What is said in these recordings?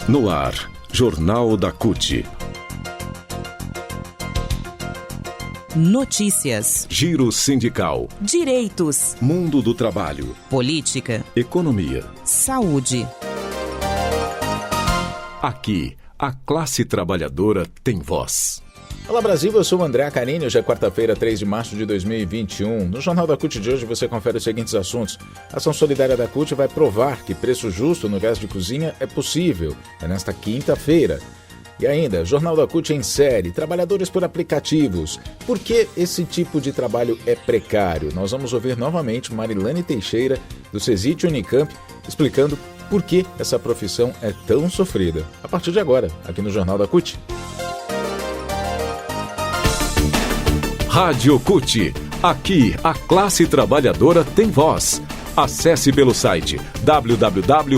No ar, Jornal da CUT. Notícias, Giro sindical, direitos, mundo do trabalho, política, economia, saúde. Aqui, a classe trabalhadora tem voz. Olá Brasil, eu sou o André Acarini, hoje é quarta-feira, 3 de março de 2021. No Jornal da CUT de hoje você confere os seguintes assuntos. A ação solidária da CUT vai provar que preço justo no gás de cozinha é possível. É nesta quinta-feira. E ainda, Jornal da CUT em série, trabalhadores por aplicativos. Por que esse tipo de trabalho é precário? Nós vamos ouvir novamente Marilane Teixeira, do CESIT Unicamp, explicando por que essa profissão é tão sofrida. A partir de agora, aqui no Jornal da CUT. Rádio CUT. Aqui, a classe trabalhadora tem voz. Acesse pelo site www.cut.org.br.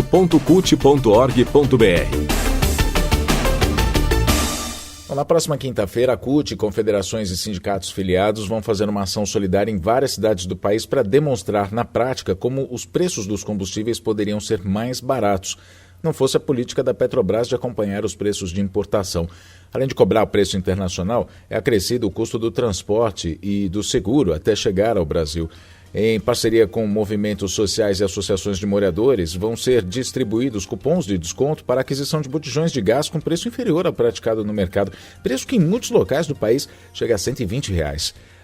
Na próxima quinta-feira, a CUT, confederações e sindicatos filiados vão fazer uma ação solidária em várias cidades do país para demonstrar na prática como os preços dos combustíveis poderiam ser mais baratos, não fosse a política da Petrobras de acompanhar os preços de importação. Além de cobrar o preço internacional, é acrescido o custo do transporte e do seguro até chegar ao Brasil. Em parceria com movimentos sociais e associações de moradores, vão ser distribuídos cupons de desconto para aquisição de botijões de gás com preço inferior ao praticado no mercado, preço que em muitos locais do país chega a R$ 120.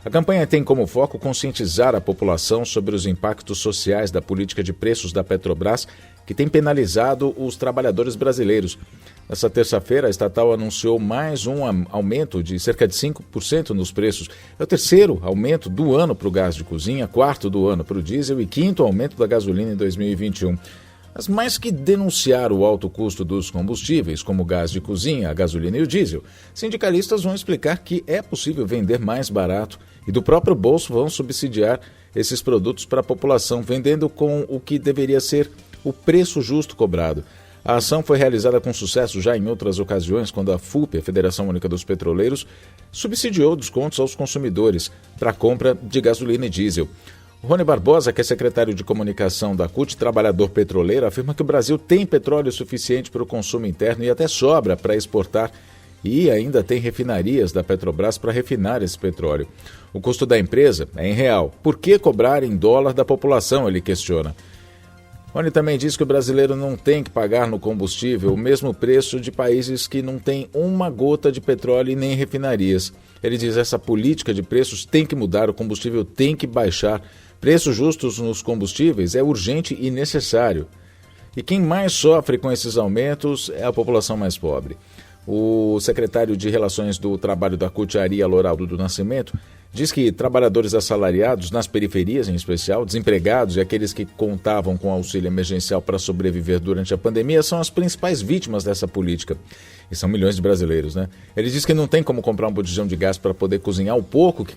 A campanha tem como foco conscientizar a população sobre os impactos sociais da política de preços da Petrobras, que tem penalizado os trabalhadores brasileiros. Nessa terça-feira, a estatal anunciou mais um aumento de cerca de 5% nos preços. É o terceiro aumento do ano para o gás de cozinha, quarto do ano para o diesel e quinto aumento da gasolina em 2021. Mas mais que denunciar o alto custo dos combustíveis, como o gás de cozinha, a gasolina e o diesel, sindicalistas vão explicar que é possível vender mais barato e do próprio bolso vão subsidiar esses produtos para a população, vendendo com o que deveria ser o preço justo cobrado. A ação foi realizada com sucesso já em outras ocasiões, quando a FUP, a Federação Única dos Petroleiros, subsidiou descontos aos consumidores para a compra de gasolina e diesel. Rony Barbosa, que é secretário de comunicação da CUT, trabalhador petroleiro, afirma que o Brasil tem petróleo suficiente para o consumo interno e até sobra para exportar, e ainda tem refinarias da Petrobras para refinar esse petróleo. O custo da empresa é em real. Por que cobrar em dólar da população, ele questiona. Rony também diz que o brasileiro não tem que pagar no combustível o mesmo preço de países que não têm uma gota de petróleo e nem refinarias. Ele diz que essa política de preços tem que mudar, o combustível tem que baixar. Preços justos nos combustíveis é urgente e necessário. E quem mais sofre com esses aumentos é a população mais pobre. O secretário de Relações do Trabalho da CUT, Ari Loraldo do Nascimento, diz que trabalhadores assalariados, nas periferias em especial, desempregados e aqueles que contavam com auxílio emergencial para sobreviver durante a pandemia são as principais vítimas dessa política. E são milhões de brasileiros, né? Ele diz que não tem como comprar um botijão de gás para poder cozinhar o pouco que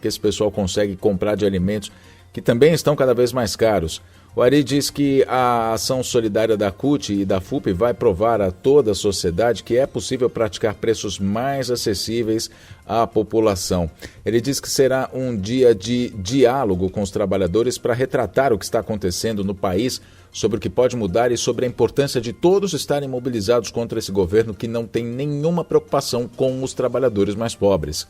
esse pessoal consegue comprar de alimentos, que também estão cada vez mais caros. O Ari diz que a ação solidária da CUT e da FUP vai provar a toda a sociedade que é possível praticar preços mais acessíveis à população. Ele diz que será um dia de diálogo com os trabalhadores para retratar o que está acontecendo no país, sobre o que pode mudar e sobre a importância de todos estarem mobilizados contra esse governo que não tem nenhuma preocupação com os trabalhadores mais pobres.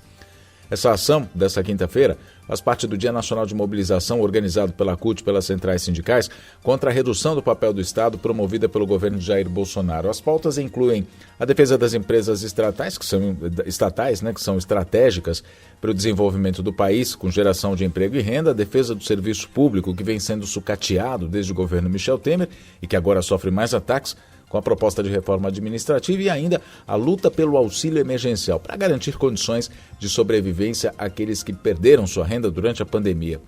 Essa ação, dessa quinta-feira, faz parte do Dia Nacional de Mobilização organizado pela CUT e pelas centrais sindicais contra a redução do papel do Estado promovida pelo governo de Jair Bolsonaro. As pautas incluem a defesa das empresas estatais, que são estratégicas para o desenvolvimento do país, com geração de emprego e renda, a defesa do serviço público, que vem sendo sucateado desde o governo Michel Temer e que agora sofre mais ataques, com a proposta de reforma administrativa e ainda a luta pelo auxílio emergencial para garantir condições de sobrevivência àqueles que perderam sua renda durante a pandemia.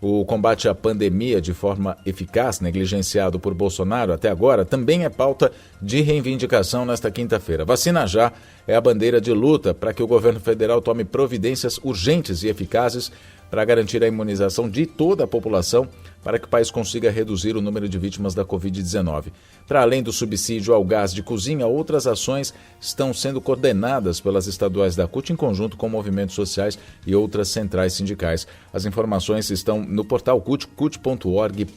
O combate à pandemia de forma eficaz, negligenciado por Bolsonaro até agora, também é pauta de reivindicação nesta quinta-feira. Vacina já é a bandeira de luta para que o governo federal tome providências urgentes e eficazes para garantir a imunização de toda a população, para que o país consiga reduzir o número de vítimas da Covid-19. Para além do subsídio ao gás de cozinha, outras ações estão sendo coordenadas pelas estaduais da CUT em conjunto com movimentos sociais e outras centrais sindicais. As informações estão no portal cut.org.br.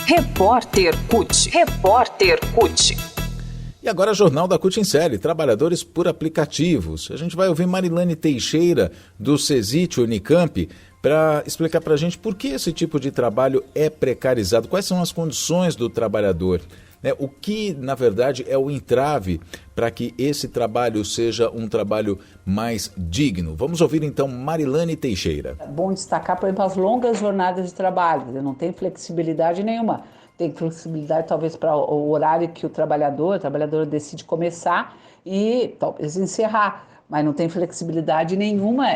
Repórter CUT. Repórter CUT. E agora, Jornal da CUT em Série, Trabalhadores por Aplicativos. A gente vai ouvir Marilane Teixeira, do CESIT Unicamp, para explicar para a gente por que esse tipo de trabalho é precarizado, quais são as condições do trabalhador, né? O que, na verdade, é o entrave para que esse trabalho seja um trabalho mais digno. Vamos ouvir, então, Marilane Teixeira. É bom destacar, por exemplo, as longas jornadas de trabalho, não tem flexibilidade nenhuma. Tem flexibilidade talvez para o horário que a trabalhadora decide começar e talvez encerrar, mas não tem flexibilidade nenhuma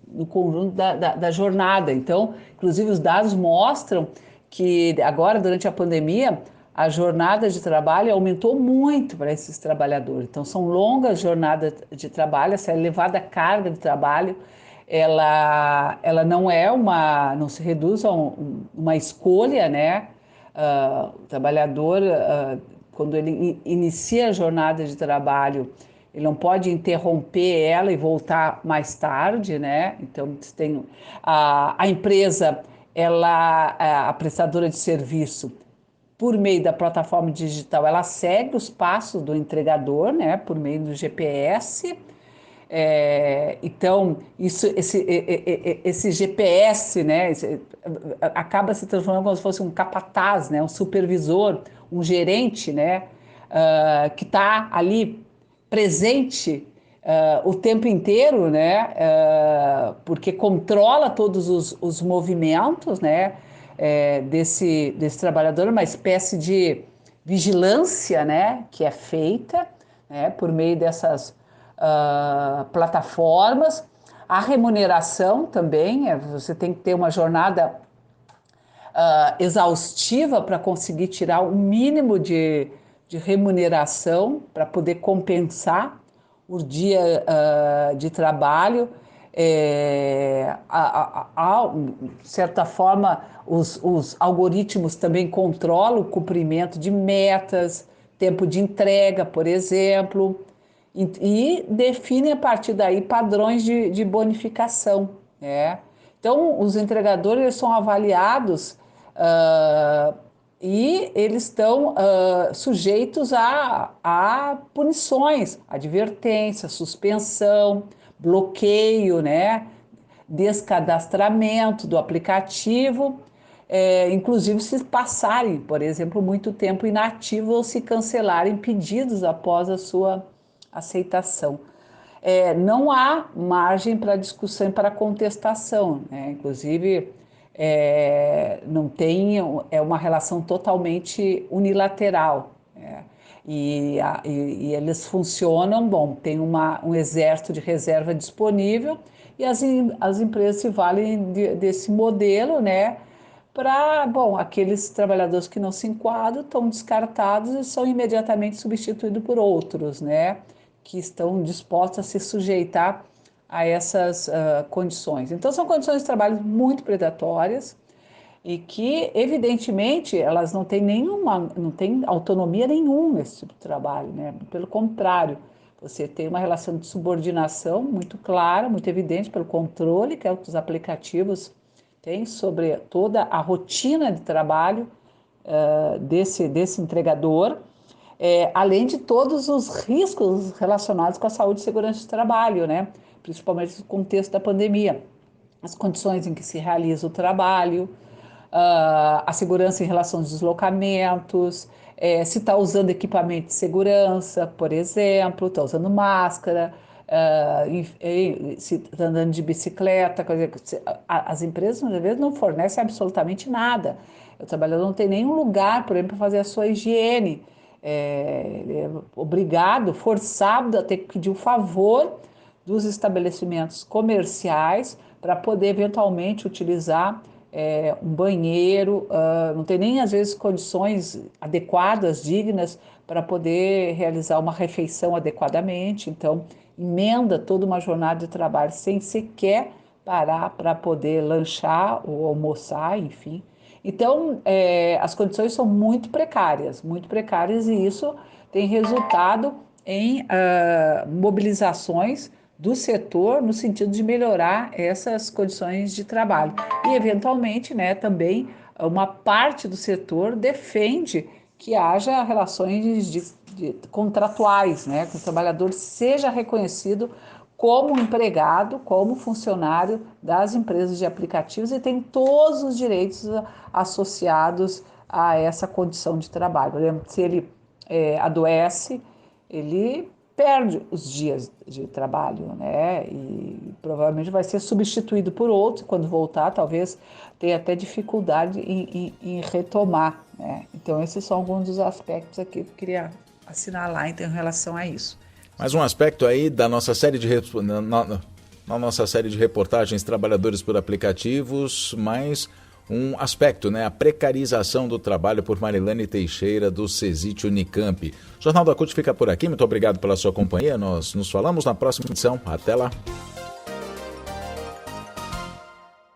no conjunto da jornada. Então, inclusive, os dados mostram que agora, durante a pandemia, a jornada de trabalho aumentou muito para esses trabalhadores. Então, são longas jornadas de trabalho, essa elevada carga de trabalho, ela não se reduz a uma escolha, né? O trabalhador, quando ele inicia a jornada de trabalho, ele não pode interromper ela e voltar mais tarde, né? Então, tem a empresa, a prestadora de serviço, por meio da plataforma digital, ela segue os passos do entregador, né? Por meio do GPS. Então, esse GPS, né, acaba se transformando como se fosse um capataz, né, um supervisor, um gerente, né, que está ali presente o tempo inteiro, né, porque controla todos os movimentos, né, desse trabalhador, uma espécie de vigilância, né, que é feita, né, por meio dessas plataformas. A remuneração também, você tem que ter uma jornada exaustiva para conseguir tirar o mínimo de remuneração para poder compensar o dia de trabalho. De certa forma, os algoritmos também controlam o cumprimento de metas, tempo de entrega, por exemplo, e definem a partir daí padrões de bonificação, né? Então, os entregadores eles são avaliados e eles estão sujeitos a punições, advertência, suspensão, bloqueio, né? Descadastramento do aplicativo, inclusive se passarem, por exemplo, muito tempo inativo ou se cancelarem pedidos após a sua aceitação. Não há margem para discussão e para contestação, né? Inclusive, não tem, uma relação totalmente unilateral, né? E eles funcionam, tem um exército de reserva disponível e as empresas se valem desse modelo, né? Aqueles trabalhadores que não se enquadram estão descartados e são imediatamente substituídos por outros, né? Que estão dispostos a se sujeitar a essas condições. Então, são condições de trabalho muito predatórias e que, evidentemente, elas não têm autonomia nenhuma nesse tipo de trabalho, né? Pelo contrário, você tem uma relação de subordinação muito clara, muito evidente pelo controle que os aplicativos têm sobre toda a rotina de trabalho desse entregador, além de todos os riscos relacionados com a saúde e segurança de trabalho, né? Principalmente no contexto da pandemia. As condições em que se realiza o trabalho, a segurança em relação aos deslocamentos, se está usando equipamento de segurança, por exemplo, está usando máscara, se está andando de bicicleta, as empresas às vezes não fornecem absolutamente nada. O trabalhador não tem nenhum lugar, por exemplo, para fazer a sua higiene. Ele é obrigado, forçado a ter que pedir o favor dos estabelecimentos comerciais para poder eventualmente utilizar um banheiro, não tem nem às vezes condições adequadas, dignas, para poder realizar uma refeição adequadamente. Então, emenda toda uma jornada de trabalho sem sequer parar para poder lanchar ou almoçar, enfim. Então, as condições são muito precárias, e isso tem resultado em mobilizações do setor no sentido de melhorar essas condições de trabalho. E, eventualmente, né, também uma parte do setor defende que haja relações contratuais, né? Que o trabalhador seja reconhecido como empregado, como funcionário das empresas de aplicativos e tem todos os direitos associados a essa condição de trabalho. Por exemplo, se ele adoece, ele perde os dias de trabalho, né? E provavelmente vai ser substituído por outro. Quando voltar, talvez tenha até dificuldade em retomar, né? Então, esses são alguns dos aspectos aqui que eu queria assinalar em relação a isso. Mais um aspecto aí da nossa série na nossa série de reportagens Trabalhadores por Aplicativos, mais um aspecto, né? A precarização do trabalho, por Marilane Teixeira, do CESIT Unicamp. O Jornal da CUT fica por aqui. Muito obrigado pela sua companhia. Nós nos falamos na próxima edição. Até lá.